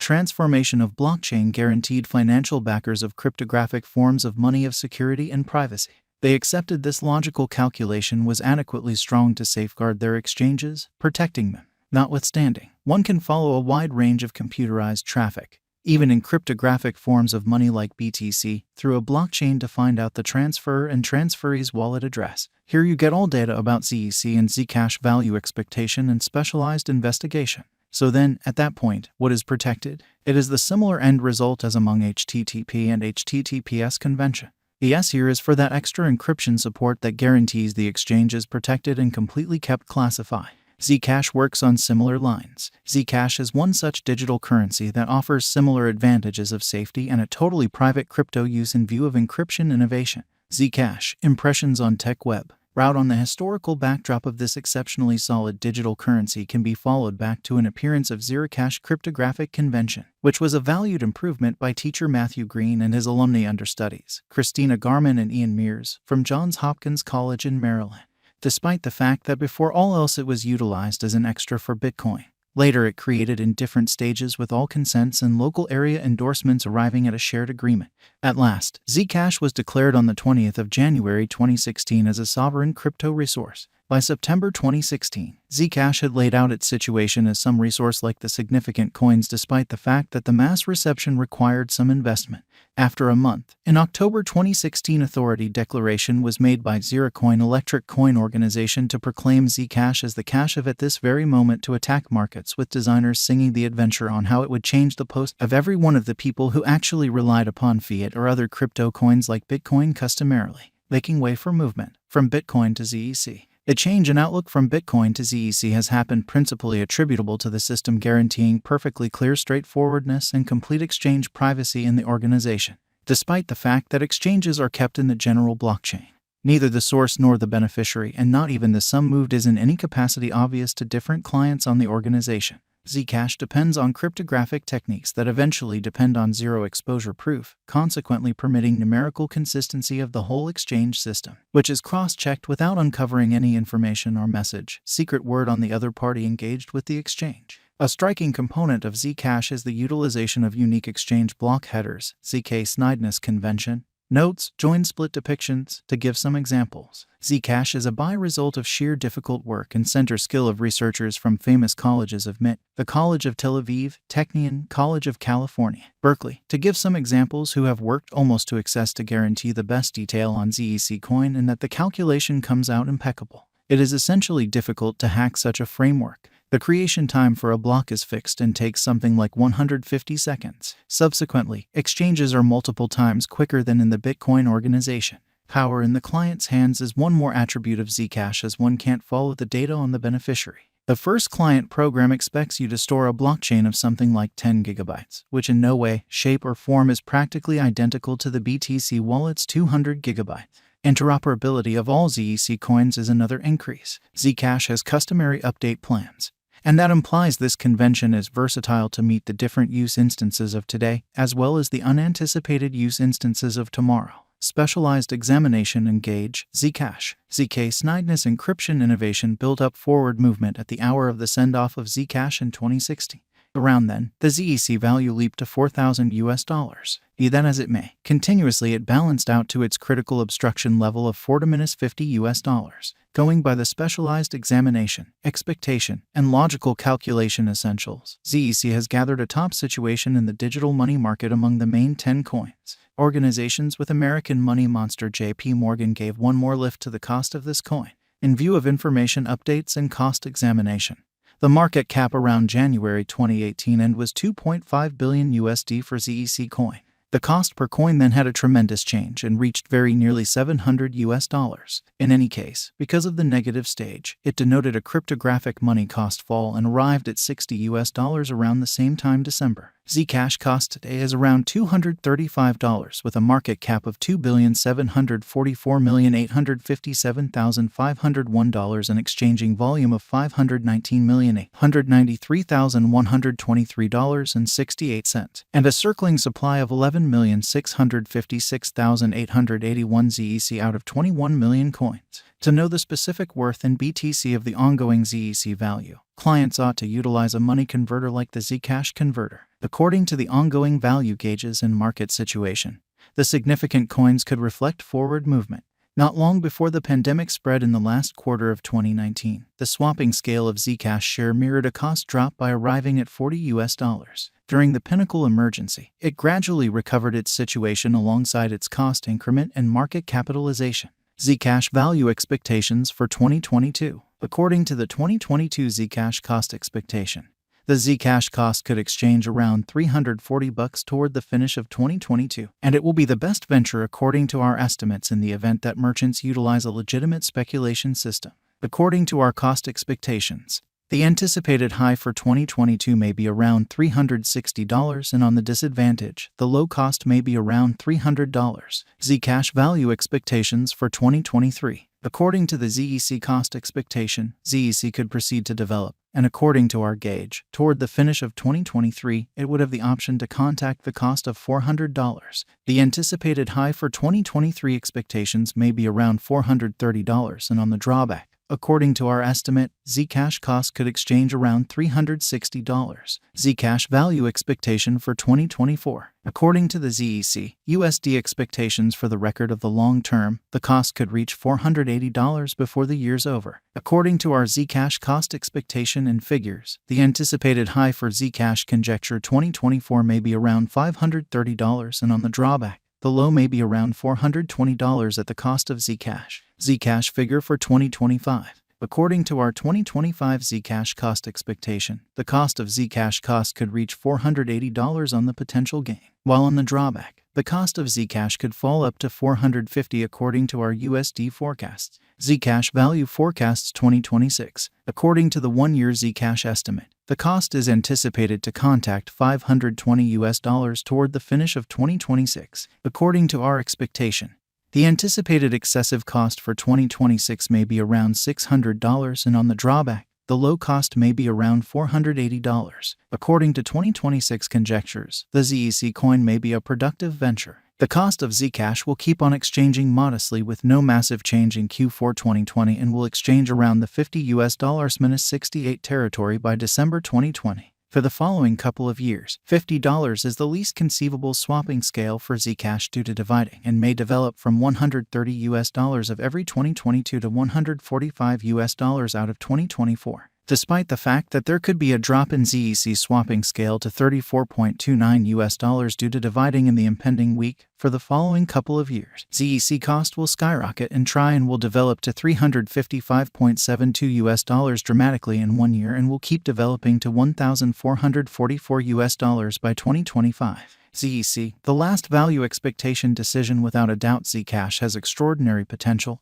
transformation of blockchain guaranteed financial backers of cryptographic forms of money of security and privacy. They accepted this logical calculation was adequately strong to safeguard their exchanges, protecting them. Notwithstanding, one can follow a wide range of computerized traffic, even in cryptographic forms of money like BTC, through a blockchain to find out the transferor and transferee's wallet address. Here you get all data about ZEC and Zcash value expectation and specialized investigation. So then, at that point, what is protected? It is the similar end result as among HTTP and HTTPS convention. The S here is for that extra encryption support that guarantees the exchange is protected and completely kept classified. Zcash works on similar lines. Zcash is one such digital currency that offers similar advantages of safety and a totally private crypto use in view of encryption innovation. Zcash, impressions on tech web. Route on the historical backdrop of this exceptionally solid digital currency can be followed back to an appearance of Zcash cryptographic convention, which was a valued improvement by teacher Matthew Green and his alumni understudies, Christina Garman and Ian Mears, from Johns Hopkins College in Maryland. Despite the fact that before all else it was utilized as an extra for Bitcoin. Later it created in different stages with all consents and local area endorsements arriving at a shared agreement. At last, Zcash was declared on the 20th of January 2016 as a sovereign crypto resource. By September 2016, Zcash had laid out its situation as some resource like the significant coins despite the fact that the mass reception required some investment. After a month, in October 2016 authority declaration was made by Zeracoin Electric Coin Organization to proclaim Zcash as the cash of at this very moment to attack markets with designers singing the adventure on how it would change the post of every one of the people who actually relied upon fiat or other crypto coins like Bitcoin customarily, making way for movement from Bitcoin to ZEC. The change in outlook from Bitcoin to ZEC has happened principally attributable to the system guaranteeing perfectly clear straightforwardness and complete exchange privacy in the organization, despite the fact that exchanges are kept in the general blockchain. Neither the source nor the beneficiary and not even the sum moved is in any capacity obvious to different clients on the organization. Zcash depends on cryptographic techniques that eventually depend on zero exposure proof, consequently permitting numerical consistency of the whole exchange system, which is cross-checked without uncovering any information or message, secret word on the other party engaged with the exchange. A striking component of Zcash is the utilization of unique exchange block headers, ZK snideness convention, notes, join split depictions, to give some examples. Zcash is a by-result of sheer difficult work and center skill of researchers from famous colleges of MIT, the College of Tel Aviv, Technion, College of California, Berkeley, to give some examples who have worked almost to excess to guarantee the best detail on ZEC coin and that the calculation comes out impeccable. It is essentially difficult to hack such a framework. The creation time for a block is fixed and takes something like 150 seconds. Subsequently, exchanges are multiple times quicker than in the Bitcoin organization. Power in the client's hands is one more attribute of Zcash as one can't follow the data on the beneficiary. The first client program expects you to store a blockchain of something like 10 gigabytes, which in no way, shape, or form is practically identical to the BTC wallet's 200 gigabytes. Interoperability of all ZEC coins is another increase. Zcash has customary update plans, and that implies this convention is versatile to meet the different use instances of today, as well as the unanticipated use instances of tomorrow. Specialized examination engage, Zcash. ZK snideness encryption innovation built up forward movement at the hour of the send-off of Zcash in 2016. Around then, the ZEC value leaped to $4,000. Be that as it may, continuously it balanced out to its critical obstruction level of $4-50. Going by the specialized examination, expectation, and logical calculation essentials, ZEC has gathered a top situation in the digital money market among the main 10 coins. Organizations with American money monster JP Morgan gave one more lift to the cost of this coin, in view of information updates and cost examination. The market cap around January 2018 end was $2.5 billion for ZEC coin. The cost per coin then had a tremendous change and reached very nearly $700. In any case, because of the negative stage, it denoted a cryptographic money cost fall and arrived at $60 around the same time December. Zcash cost today is around $235 with a market cap of $2,744,857,501 and exchanging volume of $519,893,123.68 and a circling supply of 11,656,881 ZEC out of 21 million coins. To know the specific worth in BTC of the ongoing ZEC value, clients ought to utilize a money converter like the Zcash converter. according to the ongoing value gauges and market situation. The significant coins could reflect forward movement. Not long before the pandemic spread in the last quarter of 2019, the swapping scale of Zcash share mirrored a cost drop by arriving at $40. During the pinnacle emergency, it gradually recovered its situation alongside its cost increment and market capitalization. Zcash value expectations for 2022. According to the 2022 Zcash cost expectation, the Zcash cost could exchange around $340 toward the finish of 2022, and it will be the best venture according to our estimates in the event that merchants utilize a legitimate speculation system. According to our cost expectations, the anticipated high for 2022 may be around $360, and on the disadvantage, the low cost may be around $300. Zcash value expectations for 2023. According to the ZEC cost expectation, ZEC could proceed to develop, and according to our gauge, toward the finish of 2023, it would have the option to contact the cost of $400. The anticipated high for 2023 expectations may be around $430, and on the drawback, according to our estimate, Zcash cost could exchange around $360. Zcash value expectation for 2024. According to the ZEC, USD expectations for the record of the long term, the cost could reach $480 before the year's over. According to our Zcash cost expectation and figures, the anticipated high for Zcash conjecture 2024 may be around $530, and on the drawback, the low may be around $420 at the cost of Zcash. Zcash figure for 2025. According to our 2025 Zcash cost expectation, the cost of Zcash cost could reach $480 on the potential gain, while on the drawback, the cost of Zcash could fall up to $450 according to our USD forecasts. Zcash value forecasts 2026. According to the one-year Zcash estimate, the cost is anticipated to contact $520 toward the finish of 2026. According to our expectation, the anticipated excessive cost for 2026 may be around $600, and on the drawback, the low cost may be around $480. According to 2026 conjectures, the ZEC coin may be a productive venture. The cost of Zcash will keep on exchanging modestly with no massive change in Q4 2020 and will exchange around the $50-68 territory by December 2020. For the following couple of years, $50 is the least conceivable swapping scale for Zcash due to dividing, and may develop from $130 of every 2022 to $145 out of 2024. Despite the fact that there could be a drop in ZEC swapping scale to $34.29 due to dividing in the impending week, for the following couple of years, ZEC cost will skyrocket and will develop to $355.72 dramatically in 1 year and will keep developing to $1,444 by 2025. ZEC, the last value expectation decision without a doubt. Zcash has extraordinary potential,